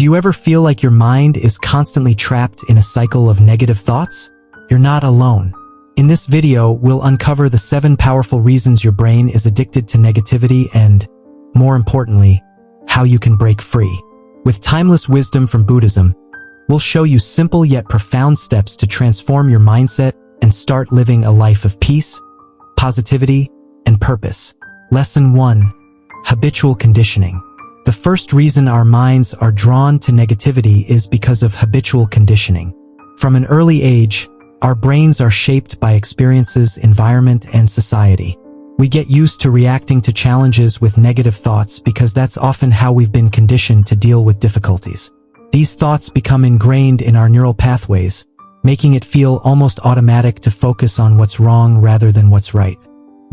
Do you ever feel like your mind is constantly trapped in a cycle of negative thoughts? You're not alone. In this video, we'll uncover the 7 powerful reasons your brain is addicted to negativity and, more importantly, how you can break free. With timeless wisdom from Buddhism, we'll show you simple yet profound steps to transform your mindset and start living a life of peace, positivity, and purpose. Lesson 1. Habitual conditioning. The first reason our minds are drawn to negativity is because of habitual conditioning. From an early age, our brains are shaped by experiences, environment, and society. We get used to reacting to challenges with negative thoughts because that's often how we've been conditioned to deal with difficulties. These thoughts become ingrained in our neural pathways, making it feel almost automatic to focus on what's wrong rather than what's right.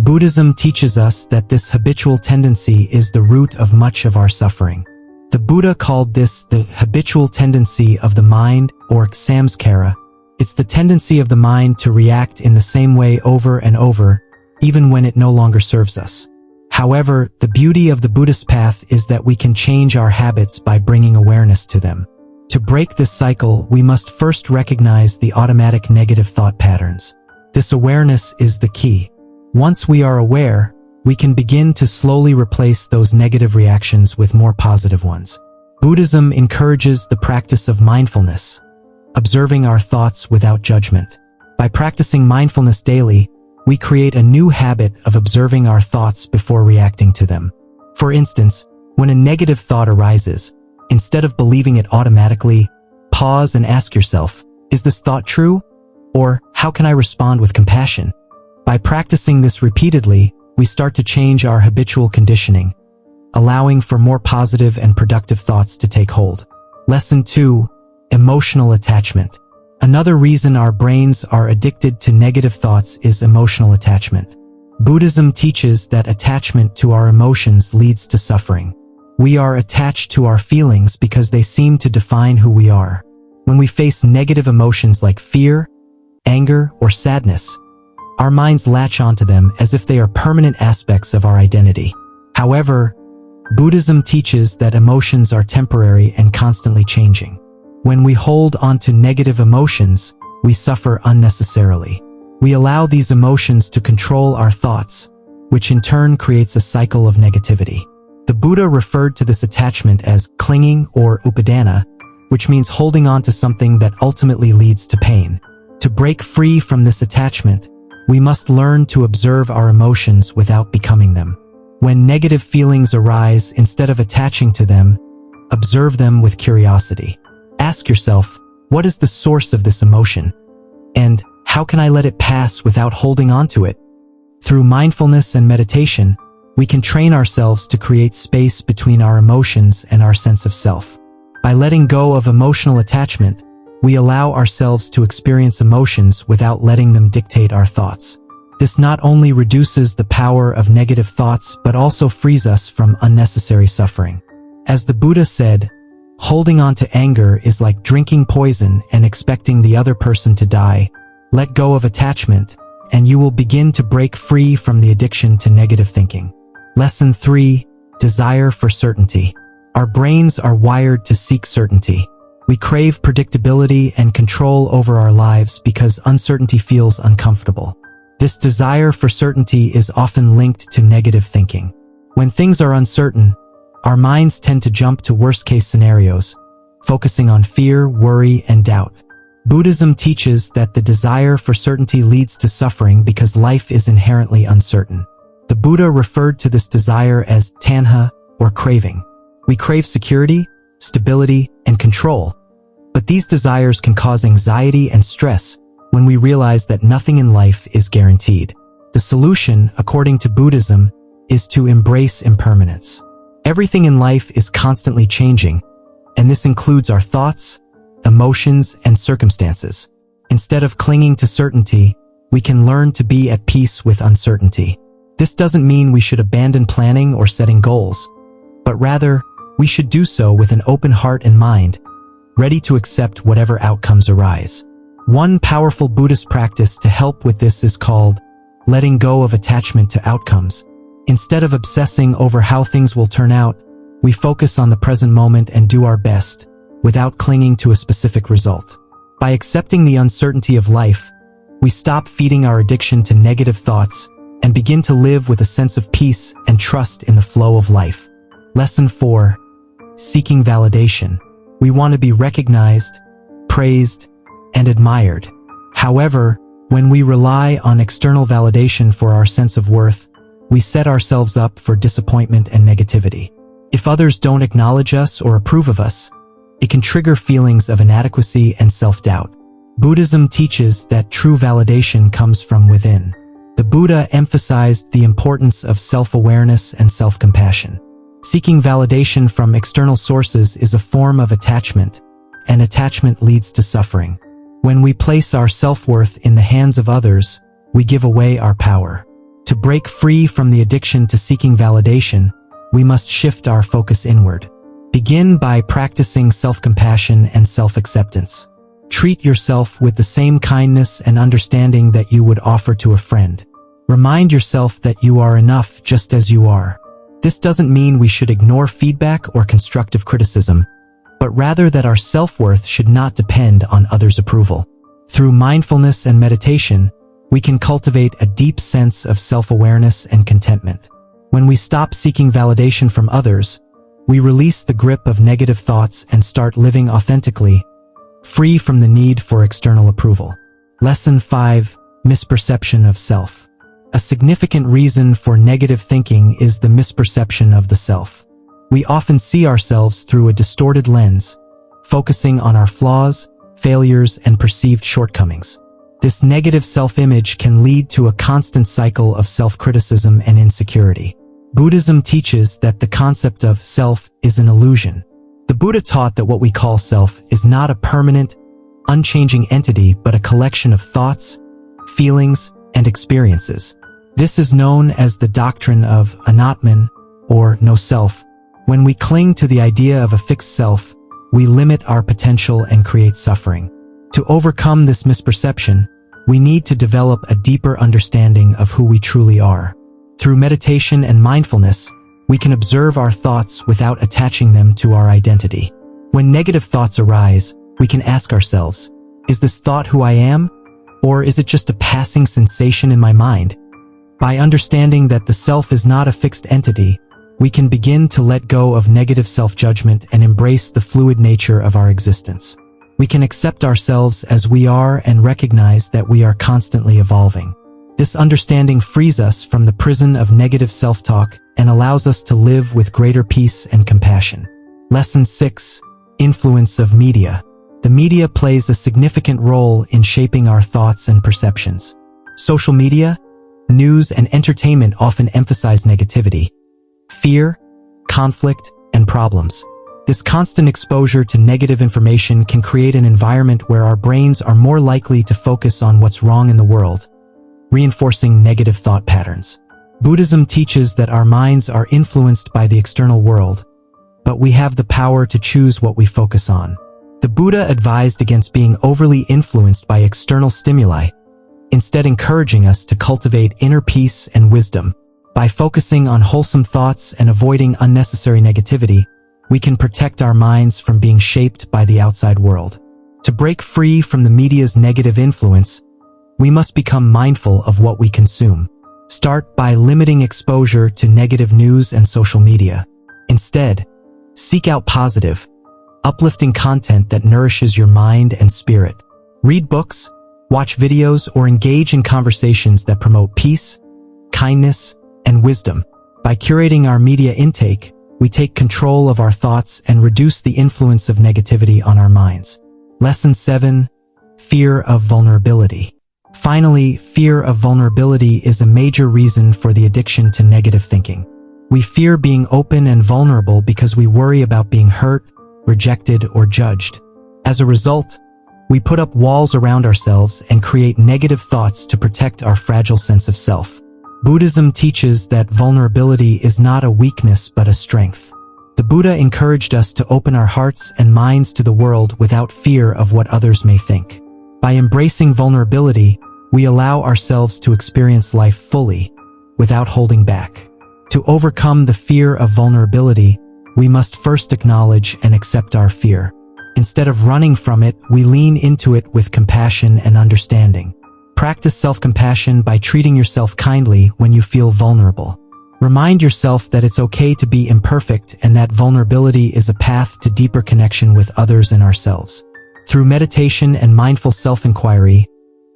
Buddhism teaches us that this habitual tendency is the root of much of our suffering. The Buddha called this the habitual tendency of the mind, or samskara. It's the tendency of the mind to react in the same way over and over, even when it no longer serves us. However, the beauty of the Buddhist path is that we can change our habits by bringing awareness to them. To break this cycle, we must first recognize the automatic negative thought patterns. This awareness is the key. Once we are aware, we can begin to slowly replace those negative reactions with more positive ones. Buddhism encourages the practice of mindfulness, observing our thoughts without judgment. By practicing mindfulness daily, we create a new habit of observing our thoughts before reacting to them. For instance, when a negative thought arises, instead of believing it automatically, pause and ask yourself, is this thought true? Or how can I respond with compassion? By practicing this repeatedly, we start to change our habitual conditioning, allowing for more positive and productive thoughts to take hold. Lesson 2. Emotional attachment. Another reason our brains are addicted to negative thoughts is emotional attachment. Buddhism teaches that attachment to our emotions leads to suffering. We are attached to our feelings because they seem to define who we are. When we face negative emotions like fear, anger, or sadness, our minds latch onto them as if they are permanent aspects of our identity. However, Buddhism teaches that emotions are temporary and constantly changing. When we hold onto negative emotions, we suffer unnecessarily. We allow these emotions to control our thoughts, which in turn creates a cycle of negativity. The Buddha referred to this attachment as clinging or upadana, which means holding on to something that ultimately leads to pain. To break free from this attachment, we must learn to observe our emotions without becoming them. When negative feelings arise, instead of attaching to them, observe them with curiosity. Ask yourself, what is the source of this emotion? And how can I let it pass without holding on to it? Through mindfulness and meditation, we can train ourselves to create space between our emotions and our sense of self. By letting go of emotional attachment, we allow ourselves to experience emotions without letting them dictate our thoughts. This not only reduces the power of negative thoughts but also frees us from unnecessary suffering. As the Buddha said, holding on to anger is like drinking poison and expecting the other person to die. Let go of attachment, and you will begin to break free from the addiction to negative thinking. Lesson 3. Desire for certainty. Our brains are wired to seek certainty. We crave predictability and control over our lives because uncertainty feels uncomfortable. This desire for certainty is often linked to negative thinking. When things are uncertain, our minds tend to jump to worst-case scenarios, focusing on fear, worry, and doubt. Buddhism teaches that the desire for certainty leads to suffering because life is inherently uncertain. The Buddha referred to this desire as tanha, or craving. We crave security, stability, and control. But these desires can cause anxiety and stress when we realize that nothing in life is guaranteed. The solution, according to Buddhism, is to embrace impermanence. Everything in life is constantly changing, and this includes our thoughts, emotions, and circumstances. Instead of clinging to certainty, we can learn to be at peace with uncertainty. This doesn't mean we should abandon planning or setting goals, but rather, we should do so with an open heart and mind, ready to accept whatever outcomes arise. One powerful Buddhist practice to help with this is called letting go of attachment to outcomes. Instead of obsessing over how things will turn out, we focus on the present moment and do our best, without clinging to a specific result. By accepting the uncertainty of life, we stop feeding our addiction to negative thoughts and begin to live with a sense of peace and trust in the flow of life. Lesson 4. Seeking validation. We want to be recognized, praised, and admired. However, when we rely on external validation for our sense of worth, we set ourselves up for disappointment and negativity. If others don't acknowledge us or approve of us, it can trigger feelings of inadequacy and self-doubt. Buddhism teaches that true validation comes from within. The Buddha emphasized the importance of self-awareness and self-compassion. Seeking validation from external sources is a form of attachment, and attachment leads to suffering. When we place our self-worth in the hands of others, we give away our power. To break free from the addiction to seeking validation, we must shift our focus inward. Begin by practicing self-compassion and self-acceptance. Treat yourself with the same kindness and understanding that you would offer to a friend. Remind yourself that you are enough just as you are. This doesn't mean we should ignore feedback or constructive criticism, but rather that our self-worth should not depend on others' approval. Through mindfulness and meditation, we can cultivate a deep sense of self-awareness and contentment. When we stop seeking validation from others, we release the grip of negative thoughts and start living authentically, free from the need for external approval. Lesson 5. Misperception of self. A significant reason for negative thinking is the misperception of the self. We often see ourselves through a distorted lens, focusing on our flaws, failures, and perceived shortcomings. This negative self-image can lead to a constant cycle of self-criticism and insecurity. Buddhism teaches that the concept of self is an illusion. The Buddha taught that what we call self is not a permanent, unchanging entity but a collection of thoughts, feelings, and experiences. This is known as the doctrine of anatman, or no self. When we cling to the idea of a fixed self, we limit our potential and create suffering. To overcome this misperception, we need to develop a deeper understanding of who we truly are. Through meditation and mindfulness, we can observe our thoughts without attaching them to our identity. When negative thoughts arise, we can ask ourselves, is this thought who I am? Or is it just a passing sensation in my mind? By understanding that the self is not a fixed entity, we can begin to let go of negative self-judgment and embrace the fluid nature of our existence. We can accept ourselves as we are and recognize that we are constantly evolving. This understanding frees us from the prison of negative self-talk and allows us to live with greater peace and compassion. Lesson 6. Influence of media. The media plays a significant role in shaping our thoughts and perceptions. Social media, news, and entertainment often emphasize negativity, fear, conflict, and problems. This constant exposure to negative information can create an environment where our brains are more likely to focus on what's wrong in the world, reinforcing negative thought patterns. Buddhism teaches that our minds are influenced by the external world, but we have the power to choose what we focus on. The Buddha advised against being overly influenced by external stimuli, instead encouraging us to cultivate inner peace and wisdom. By focusing on wholesome thoughts and avoiding unnecessary negativity, we can protect our minds from being shaped by the outside world. To break free from the media's negative influence, we must become mindful of what we consume. Start by limiting exposure to negative news and social media. Instead, seek out positive, uplifting content that nourishes your mind and spirit. Read books, watch videos, or engage in conversations that promote peace, kindness, and wisdom. By curating our media intake, we take control of our thoughts and reduce the influence of negativity on our minds. Lesson 7. Fear of vulnerability. Finally, fear of vulnerability is a major reason for the addiction to negative thinking. We fear being open and vulnerable because we worry about being hurt, rejected, or judged. As a result, we put up walls around ourselves and create negative thoughts to protect our fragile sense of self. Buddhism teaches that vulnerability is not a weakness but a strength. The Buddha encouraged us to open our hearts and minds to the world without fear of what others may think. By embracing vulnerability, we allow ourselves to experience life fully, without holding back. To overcome the fear of vulnerability, we must first acknowledge and accept our fear. Instead of running from it, we lean into it with compassion and understanding. Practice self-compassion by treating yourself kindly when you feel vulnerable. Remind yourself that it's okay to be imperfect and that vulnerability is a path to deeper connection with others and ourselves. Through meditation and mindful self-inquiry,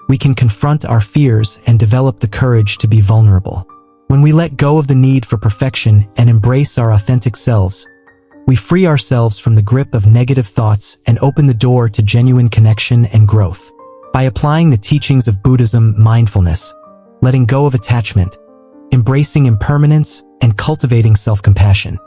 we can confront our fears and develop the courage to be vulnerable. When we let go of the need for perfection and embrace our authentic selves, we free ourselves from the grip of negative thoughts and open the door to genuine connection and growth. By applying the teachings of Buddhism, mindfulness, letting go of attachment, embracing impermanence, and cultivating self-compassion,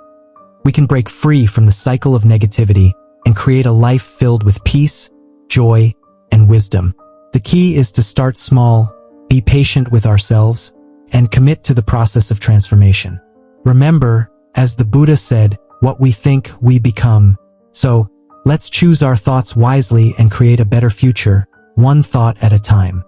we can break free from the cycle of negativity and create a life filled with peace, joy, and wisdom. The key is to start small, be patient with ourselves, and commit to the process of transformation. Remember, as the Buddha said, what we think, we become. So, let's choose our thoughts wisely and create a better future, one thought at a time.